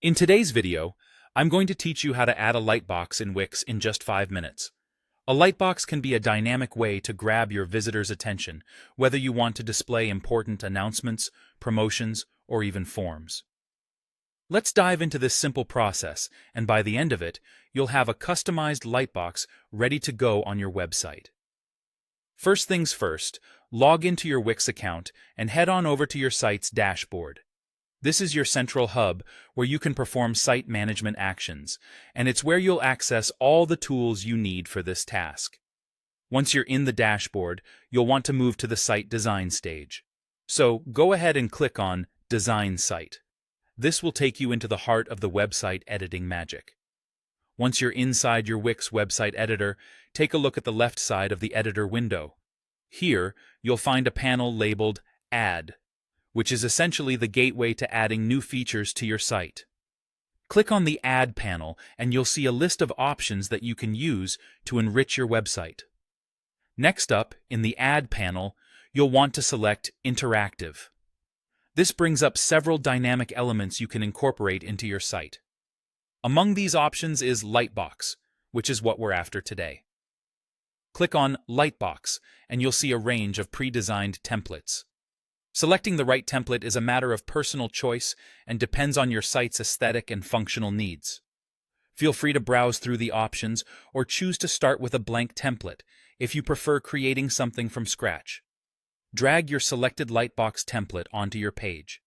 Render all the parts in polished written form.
In today's video, I'm going to teach you how to add a lightbox in Wix in just 5 minutes. A lightbox can be a dynamic way to grab your visitors' attention, whether you want to display important announcements, promotions, or even forms. Let's dive into this simple process, and by the end of it, you'll have a customized lightbox ready to go on your website. First things first, log into your Wix account and head on over to your site's dashboard. This is your central hub where you can perform site management actions, and it's where you'll access all the tools you need for this task. Once you're in the dashboard, you'll want to move to the site design stage. So go ahead and click on Design Site. This will take you into the heart of the website editing magic. Once you're inside your Wix website editor, take a look at the left side of the editor window. Here, you'll find a panel labeled Add, which is essentially the gateway to adding new features to your site. Click on the Add panel and you'll see a list of options that you can use to enrich your website. Next up, in the Add panel, you'll want to select Interactive. This brings up several dynamic elements you can incorporate into your site. Among these options is Lightbox, which is what we're after today. Click on Lightbox and you'll see a range of pre-designed templates. Selecting the right template is a matter of personal choice and depends on your site's aesthetic and functional needs. Feel free to browse through the options or choose to start with a blank template if you prefer creating something from scratch. Drag your selected Lightbox template onto your page.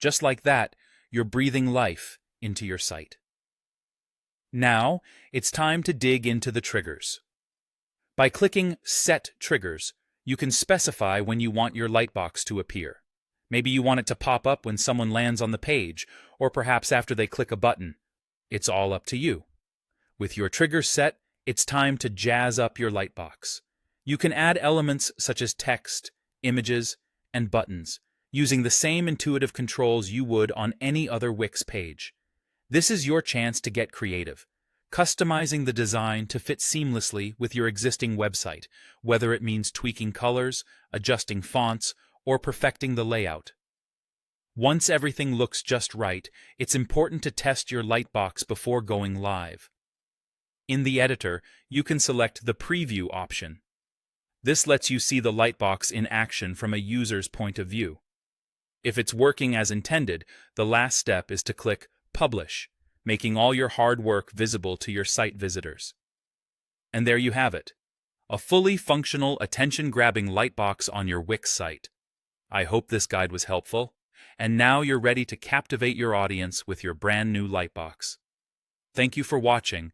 Just like that, you're breathing life into your site. Now, it's time to dig into the triggers. By clicking Set Triggers, you can specify when you want your lightbox to appear. Maybe you want it to pop up when someone lands on the page, or perhaps after they click a button. It's all up to you. With your triggers set, it's time to jazz up your lightbox. You can add elements such as text, images, and buttons, using the same intuitive controls you would on any other Wix page. This is your chance to get creative, customizing the design to fit seamlessly with your existing website, whether it means tweaking colors, adjusting fonts, or perfecting the layout. Once everything looks just right, it's important to test your lightbox before going live. In the editor, you can select the Preview option. This lets you see the lightbox in action from a user's point of view. If it's working as intended, the last step is to click Publish, making all your hard work visible to your site visitors. And there you have it, a fully functional, attention-grabbing lightbox on your Wix site. I hope this guide was helpful, and now you're ready to captivate your audience with your brand new lightbox. Thank you for watching,